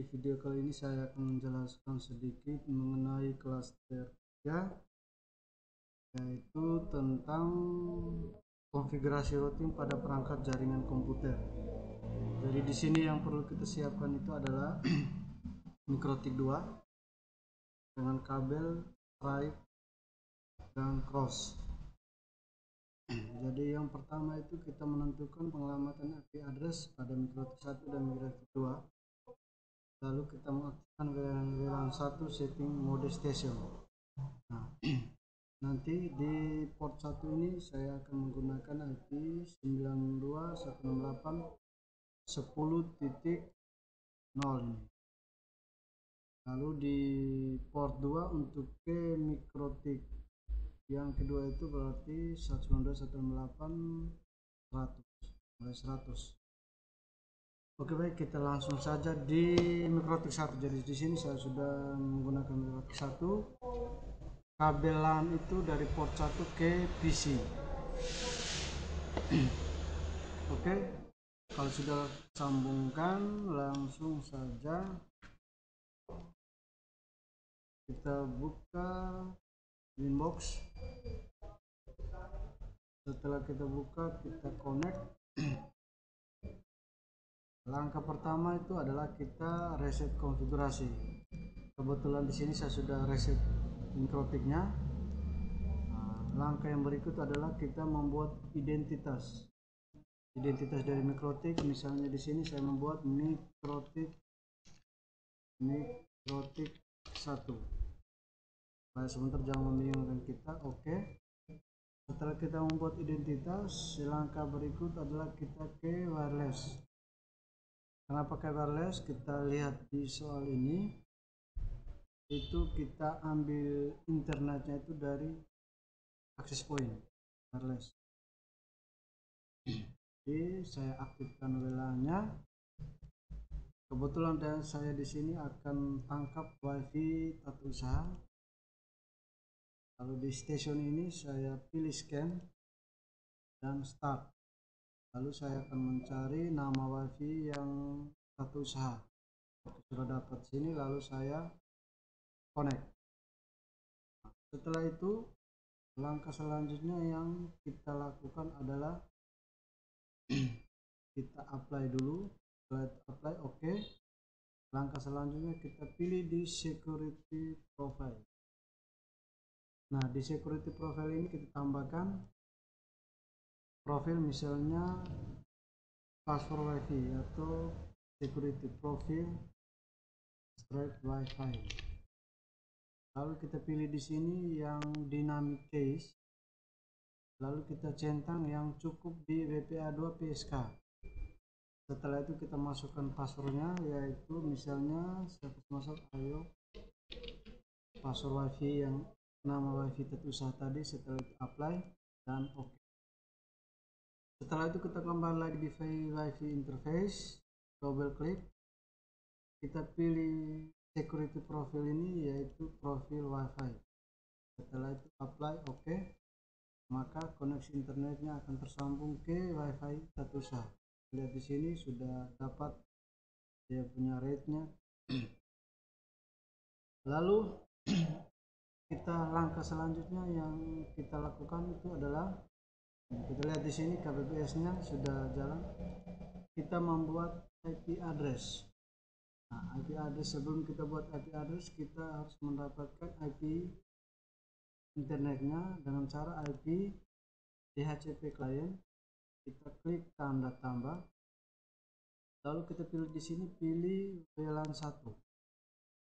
video kali ini saya akan menjelaskan sedikit mengenai klaster 3, yaitu tentang konfigurasi routing pada perangkat jaringan komputer. Jadi di sini yang perlu kita siapkan itu adalah MikroTik 2 dengan kabel straight dan cross. Jadi yang pertama itu kita menentukan pengelamatan IP address pada MikroTik 1 dan MikroTik 2. Lalu kita mengaktifkan WLAN 1 setting mode station. Nah, nanti di port 1 ini saya akan menggunakan IP 92.168.10.0 ini. Lalu di port 2 untuk ke MikroTik yang kedua itu berarti 192.168.100. Oke, baik, kita langsung saja di MikroTik 1. Jadi di sini saya sudah menggunakan MikroTik 1. Kabel LAN itu dari port 1 ke PC. Oke, kalau sudah sambungkan, langsung saja kita buka Winbox. Setelah kita buka, kita connect. Langkah pertama itu adalah kita reset konfigurasi. Kebetulan di sini saya sudah reset MikroTiknya. Langkah yang berikut adalah kita membuat identitas dari MikroTik. Misalnya di sini saya membuat MikroTik 1. Baik, sebentar, jangan membingungkan kita. Oke. Setelah kita membuat identitas, langkah berikut adalah kita ke wireless. Kenapa ke wireless? Kita lihat di soal ini, itu kita ambil internetnya itu dari access point wireless. Jadi saya aktifkan WLAN-nya. Kebetulan dan saya di sini akan tangkap WiFi tata usaha. Lalu di station ini saya pilih scan dan start. Lalu saya akan mencari nama WiFi yang tata usaha. Sudah dapat sini, lalu saya connect. Setelah itu, langkah selanjutnya yang kita lakukan adalah kita apply dulu. Setelah itu apply, oke. Langkah selanjutnya kita pilih di security profile. Nah, di security profile ini kita tambahkan profil, misalnya password WiFi atau security profile straight WiFi. Lalu kita pilih di sini yang dynamic case. Lalu kita centang yang cukup di WPA2 PSK. Setelah itu kita masukkan passwordnya, yaitu misalnya saya masuk ayo password WiFi yang nama WiFi tata usaha tadi. Setelah itu apply dan oke. Setelah itu kita kembali lagi di WiFi interface, double klik, kita pilih security profile ini, yaitu profil WiFi. Setelah itu apply oke, maka koneksi internetnya akan tersambung ke WiFi tata usaha. Lihat di sini sudah dapat dia punya rate-nya. Lalu kita langkah selanjutnya yang kita lakukan itu adalah kita lihat di sini KBPS-nya sudah jalan. Kita membuat IP address. Nah, IP address, sebelum kita buat IP address, kita harus mendapatkan IP internetnya dengan cara IP DHCP client. Kita klik tanda tambah, lalu kita pilih di sini, pilih WLAN 1.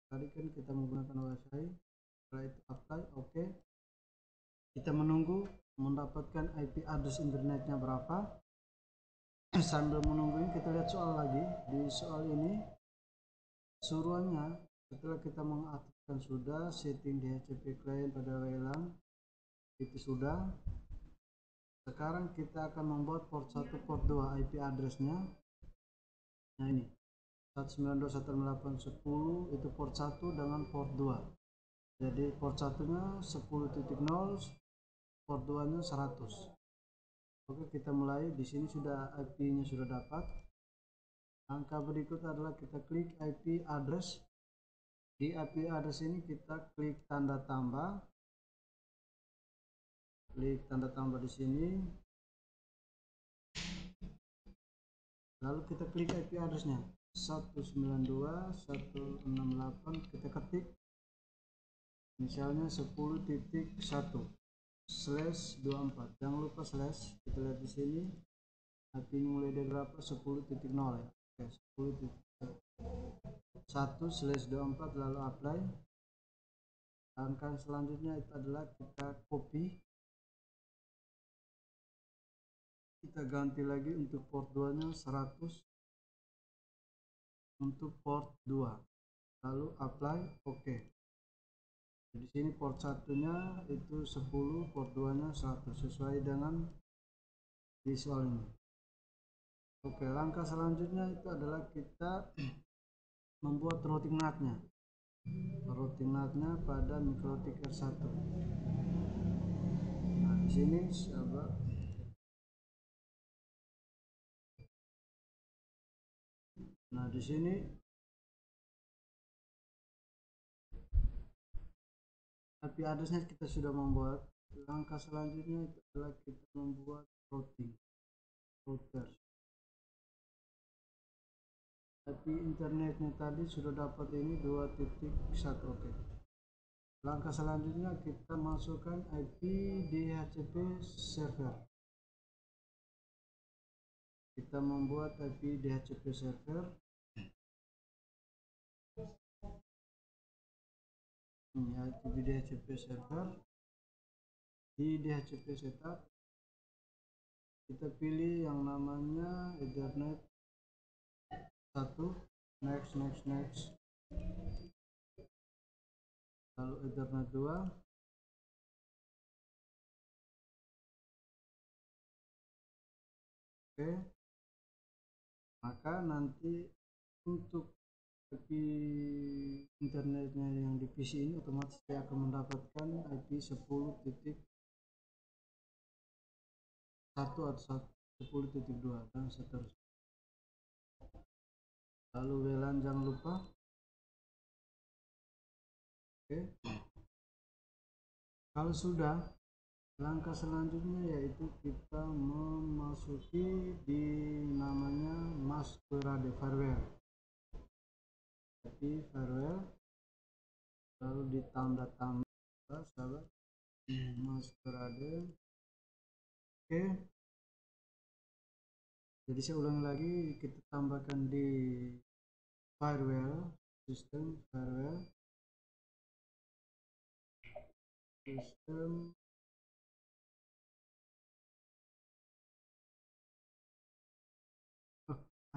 Tadi kan kita menggunakan WiFi. Setelah itu apply oke. Kita menunggu mendapatkan IP address internetnya berapa. Sambil menunggu ini kita lihat soal lagi. Di soal ini suruhannya, setelah kita mengaktifkan sudah setting DHCP client pada WLAN itu sudah. Sekarang kita akan membuat port 1 port 2 IP addressnya. Nah, ini 192.168.10 itu port 1 dengan port 2. Jadi port 1-nya 10.0, port 2-nya 100. Oke, kita mulai. Di sini sudah IP-nya sudah dapat. Langkah berikut adalah kita klik IP address. Di IP address ini kita klik tanda tambah. Klik tanda tambah di sini. Lalu kita klik IP addressnya 192.168, kita ketik misalnya 10.1/24. Jangan lupa slash. Kita lihat di sini IP ini mulai dari berapa, 10.0 ya. Oke, 10.1/24, lalu apply. Langkah selanjutnya itu adalah kita copy, kita ganti lagi untuk port 2 nya 100 untuk port 2, lalu apply. Oke. Di sini port satunya itu 10, port 2 nya 100 sesuai dengan visual ini. Oke, langkah selanjutnya itu adalah kita membuat routing NAT-nya. Routing NAT-nya pada MikroTik R1. Nah, di sini sahabat, nah di sini IP addressnya kita sudah membuat. Langkah selanjutnya itu adalah kita membuat router. IP internetnya tadi sudah dapat ini 2.1. Oke. Langkah selanjutnya kita masukkan IP DHCP server. Kita membuat IP DHCP server. Ini IP DHCP server. Di DHCP setup kita pilih yang namanya Ethernet 1, next, lalu Ethernet 2, oke. Maka nanti untuk IP internetnya yang di PC ini otomatis saya akan mendapatkan IP 10.1 atau 10.2 dan seterusnya. Lalu WLAN jangan lupa. Oke. Kalau sudah, langkah selanjutnya yaitu kita memasuki di namanya Masquerade firewall. Tapi firewall, lalu ditambah sahabat Masquerade. Oke. Jadi saya ulangi lagi, kita tambahkan di firewall, sistem firewall, sistem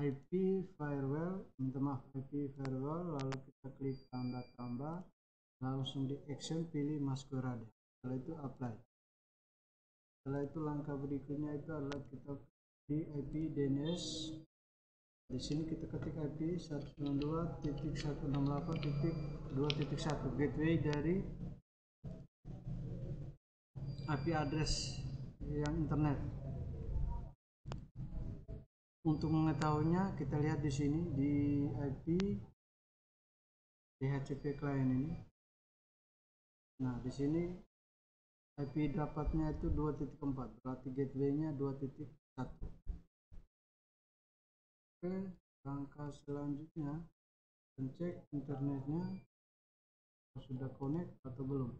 IP firewall, minta maaf, IP firewall, lalu kita klik tanda tambah, langsung di action pilih Masquerade. Setelah itu apply. Setelah itu langkah berikutnya itu adalah kita di IP DNS. Di sini kita ketik IP 192.168.2.1 gateway dari IP address yang internet. Untuk mengetahuinya kita lihat di sini di IP DHCP client ini. Nah, di sini IP dapatnya itu 2.4, berarti gateway-nya 2.1. Oke, langkah selanjutnya cek internetnya sudah connect atau belum.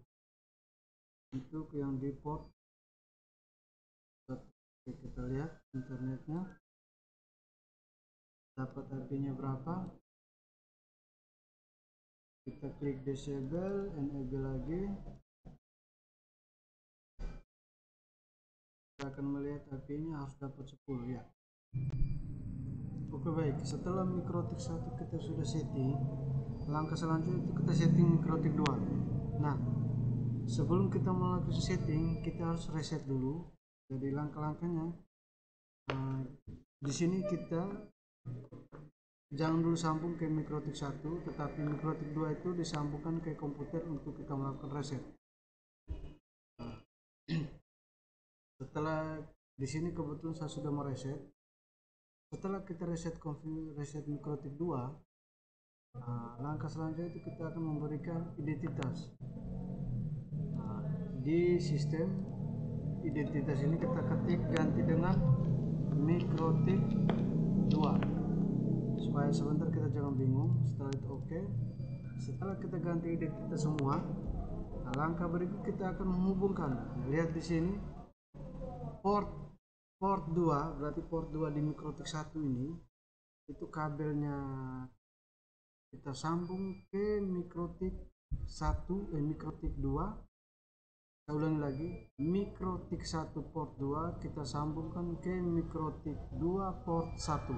Untuk yang di port, kita lihat internetnya dapat IP-nya berapa. Kita klik disable, enable lagi. Kita akan melihat IP-nya harus dapat 10 ya. Oke, baik, setelah MikroTik 1 kita sudah setting, langkah selanjutnya itu kita setting MikroTik 2. Nah, sebelum kita melakukan setting kita harus reset dulu. Jadi langkah-langkahnya di sini kita jangan dulu sambung ke MikroTik 1, tetapi MikroTik 2 itu disambungkan ke komputer untuk kita melakukan reset. Setelah di sini kebetulan saya sudah mereset, Setelah kita reset mikrotik 2, langkah selanjutnya itu kita akan memberikan identitas. Di sistem identitas ini kita ketik ganti dengan mikrotik 2 supaya sebentar kita jangan bingung. Setelah itu oke. Setelah kita ganti identitas semua, langkah berikut kita akan menghubungkan. Lihat di sini port 2, berarti port 2 di mikrotik 1 ini itu kabelnya kita sambung ke mikrotik 2. Kita ulangi lagi, mikrotik 1 port 2 kita sambungkan ke mikrotik 2 port 1.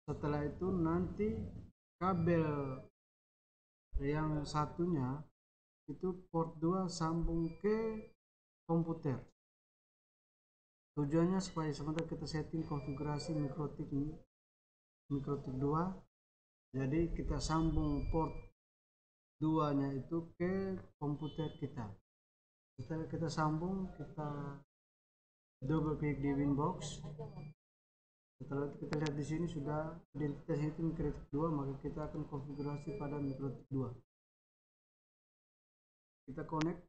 Setelah itu nanti kabel yang satunya itu port 2 sambung ke komputer. Tujuannya supaya sebentar kita setting konfigurasi mikrotik 2. Jadi kita sambung port 2 nya itu ke komputer kita. Setelah kita sambung, kita double klik di Winbox. Setelah itu kita lihat di sini sudah identitas itu mikrotik 2, maka kita akan konfigurasi pada mikrotik 2. Kita connect.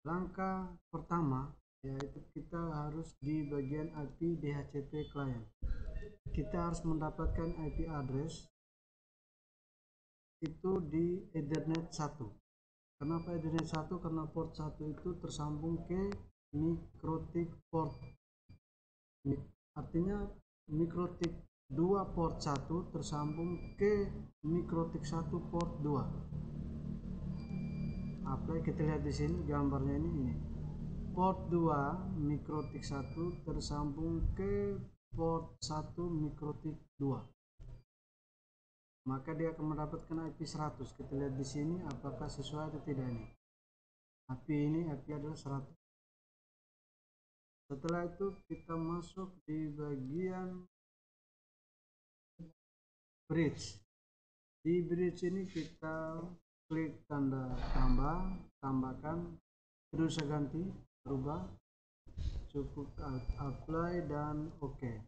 Langkah pertama yaitu kita harus di bagian IP DHCP client. Kita harus mendapatkan IP address itu di Ethernet 1. Kenapa Ethernet 1? Karena port 1 itu tersambung ke mikrotik port. Artinya mikrotik 2 port 1 tersambung ke mikrotik 1 port 2. Apply, kita lihat di sini gambarnya ini. Port 2 mikrotik 1 tersambung ke port 1 mikrotik 2. Maka dia akan mendapatkan IP 100. Kita lihat di sini apakah sesuai atau tidak ini. IP adalah 100. Setelah itu kita masuk di bagian bridge. Di bridge ini kita klik tanda tambahkan, tidak usah ganti, berubah, cukup apply dan oke.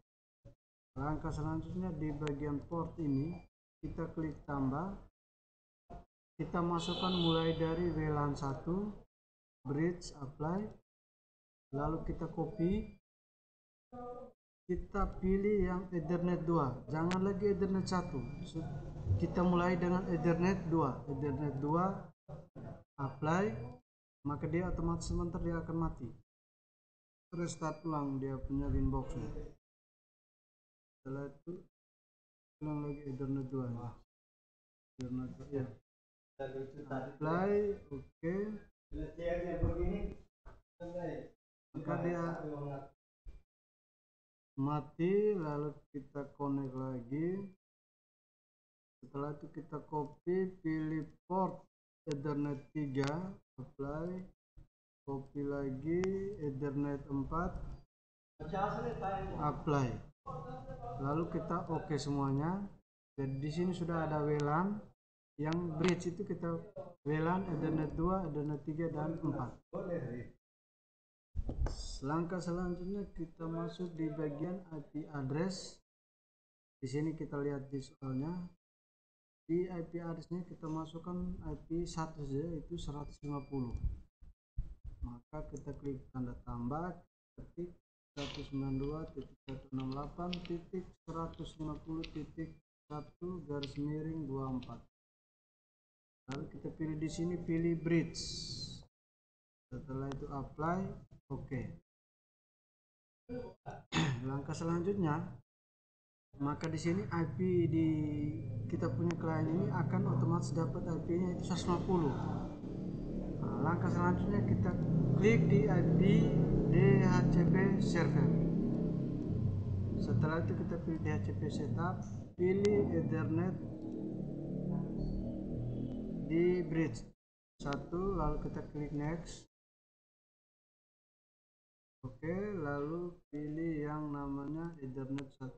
Langkah selanjutnya di bagian port ini kita klik tambah, kita masukkan mulai dari WLAN 1, bridge, apply, lalu kita copy, kita pilih yang Ethernet 2, jangan lagi Ethernet 1. Kita mulai dengan Ethernet 2, apply, maka dia otomatis sebentar dia akan mati. Restart ulang dia punya Winbox. Setelah itu ulang lagi Ethernet 2 ya. Ethernet 2 ya. Apply, oke. Maka dia mati, lalu kita connect lagi. Setelah itu kita copy, pilih port Ethernet 3, apply, copy lagi Ethernet 4, apply, lalu kita oke semuanya. Jadi di sini sudah ada WLAN, yang bridge itu kita WLAN Ethernet 2, Ethernet 3 dan 4. Langkah selanjutnya kita masuk di bagian IP address. Di sini kita lihat di soalnya. Di IP address-nya kita masukkan IP 1 saja, itu 150. Maka kita klik tanda tambah, ketik 192.168.150.1/24. Lalu kita pilih di sini, pilih bridge. Setelah itu apply, oke. Langkah selanjutnya, maka di sini IP di kita punya klien ini akan otomatis dapat IP-nya itu 150. Langkah selanjutnya kita klik di IP DHCP server. Setelah itu kita pilih DHCP setup, pilih Ethernet di bridge 1, lalu kita klik next. Oke, lalu pilih yang namanya Ethernet 1.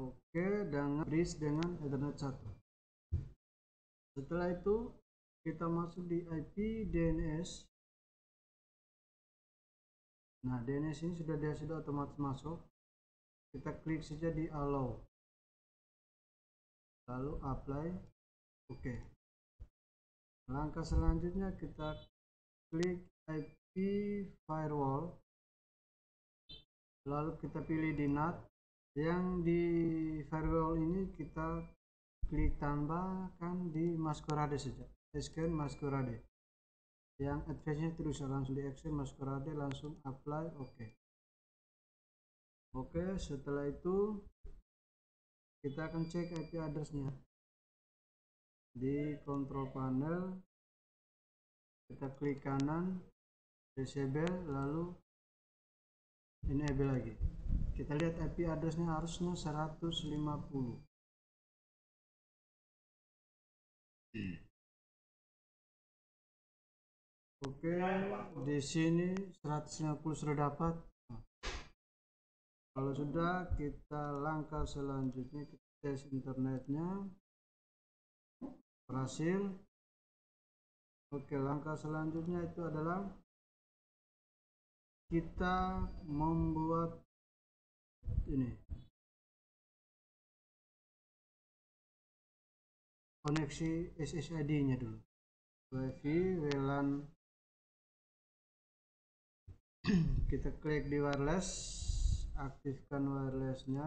Oke, dengan bridge dengan Ethernet 1. Setelah itu kita masuk di IP DNS. Nah, DNS ini dia sudah otomatis masuk. Kita klik saja di allow, lalu apply, oke. Langkah selanjutnya kita klik IP firewall, lalu kita pilih di NAT. Yang di firewall ini kita klik tambahkan di Masquerade saja, scan Masquerade. Yang advance-nya terus langsung di action Masquerade, langsung apply, oke. Oke, setelah itu kita akan cek IP address-nya di control panel. Kita klik kanan, disable, lalu enable lagi. Kita lihat IP address-nya harusnya 150. Oke, di sini 150 sudah dapat. Kalau sudah, kita langkah selanjutnya kita tes internetnya. Berhasil. Oke, langkah selanjutnya itu adalah kita membuat ini koneksi SSID-nya dulu. Wifi WLAN. Kita klik di wireless, aktifkan wirelessnya,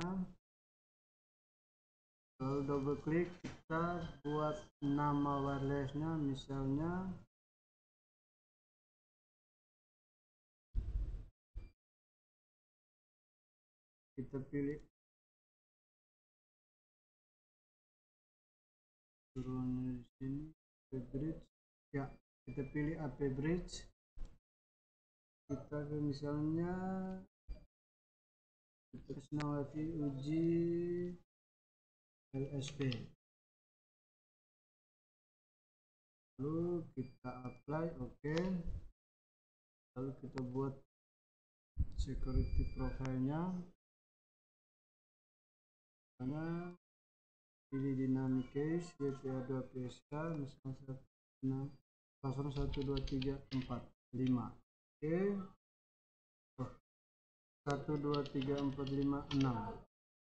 lalu double klik. Kita buat nama wirelessnya, misalnya kita pilih turun di sini AP bridge ya, kita pilih AP bridge. Kita misalnya nama wifi uji LSP, lalu kita apply, oke. Lalu kita buat security profile-nya, karena pilih dynamic case GPA2PSK misalnya 1, 2, 3, 4, 5. Oke. 1, 2, 3, 4, 5, 6.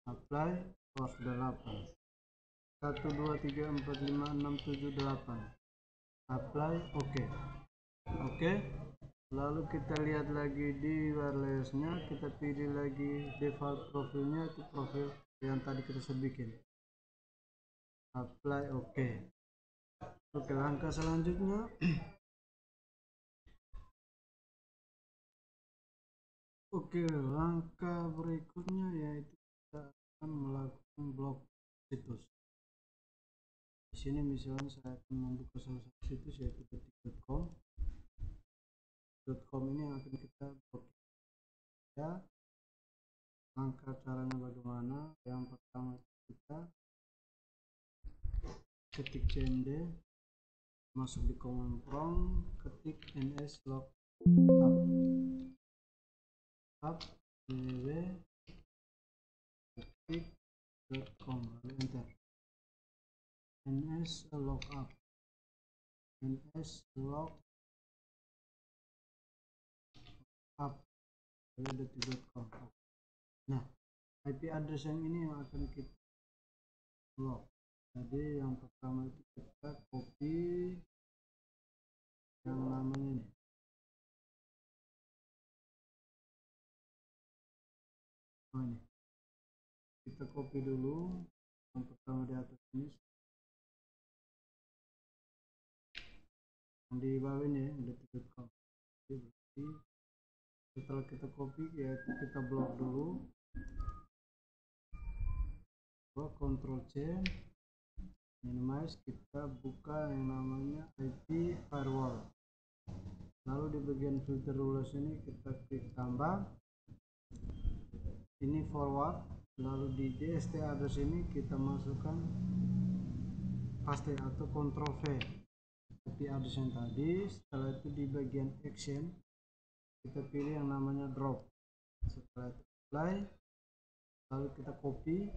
Apply. Oh, sudah 8. 1, 2, 3, 4, 5, 6, 7, 8. Apply, oke. Oke. Lalu kita lihat lagi di wirelessnya, kita pilih lagi default profilnya, itu profil yang tadi kita sudah bikin. Apply, oke. Oke, langkah selanjutnya oke, langkah berikutnya yaitu kita akan melakukan blok situs. Di sini misalnya saya akan membuka salah satu situs yaitu detik.com. .com ini yang akan kita blok. Ya, langkah caranya bagaimana? Yang pertama kita ketik cmd, masuk di command prompt, ketik ns log up www.detik.com, lalu enter. ns log up, ns log up www.detik.com. Nah, IP address yang ini yang akan kita blok. Jadi yang pertama itu kita copy yang namanya ini. Oh, ini kita copy dulu yang pertama di atas ini, yang di bawah ini ya, detik.com. Berarti setelah kita copy yaitu kita blok dulu, Ctrl C, minimize, kita buka yang namanya IP firewall. Lalu di bagian filter rules ini kita klik tambah, ini forward, lalu di DST address ini kita masukkan paste atau Ctrl V IP address yang tadi. Setelah itu di bagian action kita pilih yang namanya drop. Setelah itu apply, lalu kita copy,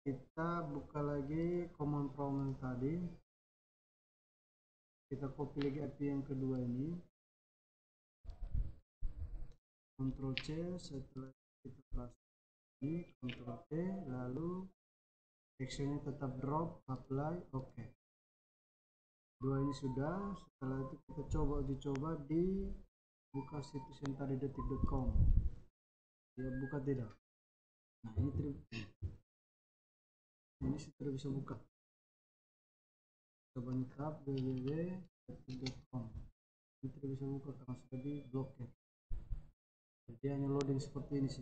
kita buka lagi command prompt yang tadi, kita copy lagi IP yang kedua ini, Ctrl C, setelah kita paste ini Ctrl T, lalu actionnya tetap drop, apply, oke. Dua ini sudah. Setelah itu kita dicoba di buka situs yang tadi detik.com, ya buka tidak. Nah ini sudah bisa buka. Coba tab www.detik.com, ini tidak bisa buka karena sudah di blokir. Jadi hanya loading seperti ini sih,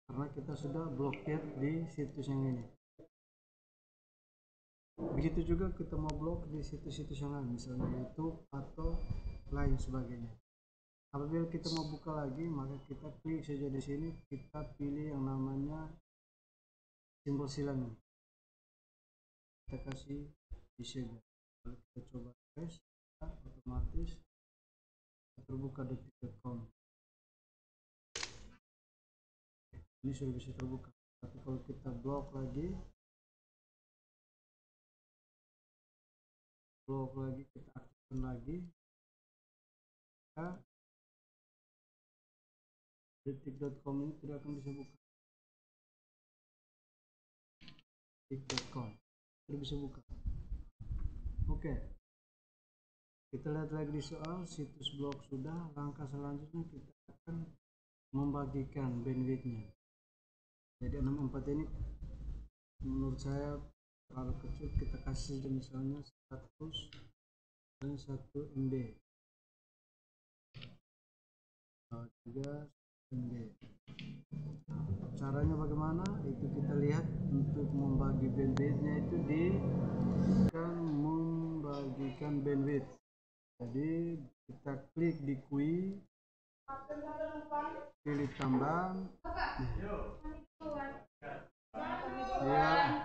karena kita sudah blokir di situs yang ini. Begitu juga kita mau blok di situs-situs yang lain, misalnya YouTube atau lain sebagainya. Apabila kita mau buka lagi, maka kita klik saja di sini, kita pilih yang namanya simbol silang ini, kita kasih disable. Lalu kita coba refresh, otomatis terbuka detik.com. Ini sudah bisa terbuka. Tapi kalau kita blok lagi, kita aktifkan lagi, detik.com ini tidak akan bisa buka. detik.com tidak bisa buka. Oke, kita lihat lagi di soal situs blog sudah. Langkah selanjutnya kita akan membagikan bandwidthnya. Jadi 64 ini menurut saya terlalu kecil, kita kasih misalnya 100 dan 1 MB, juga MB. Caranya bagaimana? Itu kita lihat. Untuk membagi bandwidthnya itu membagikan bandwidth. Jadi kita klik di QUI, pilih tambang, ya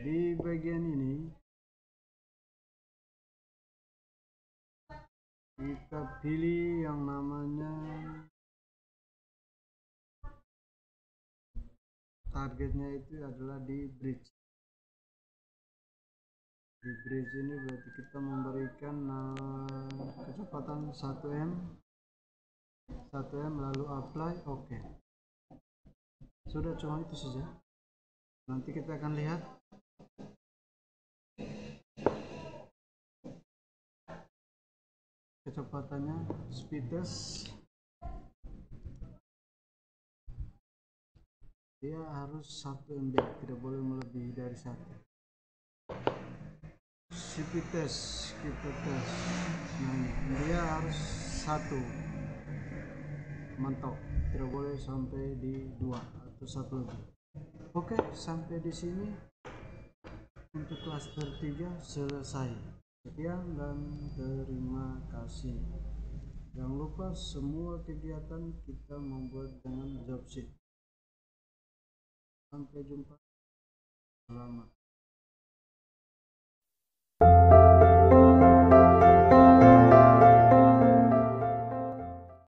di bagian ini kita pilih yang namanya targetnya itu adalah di bridge. Di bridge ini berarti kita memberikan kecepatan 1M lalu apply, oke. Sudah, cuma itu saja. Nanti kita akan lihat kecepatannya, speed test. Dia harus 1 MB, tidak boleh melebihi dari 1. speed test kita tes. Nah, dia harus 1, mantap, tidak boleh sampai di 2 atau 1 lebih. Oke, sampai di sini untuk klaster 3 selesai. Sekian dan terima kasih. Jangan lupa semua kegiatan kita membuat dengan job sheet. Sampai jumpa. Selamat.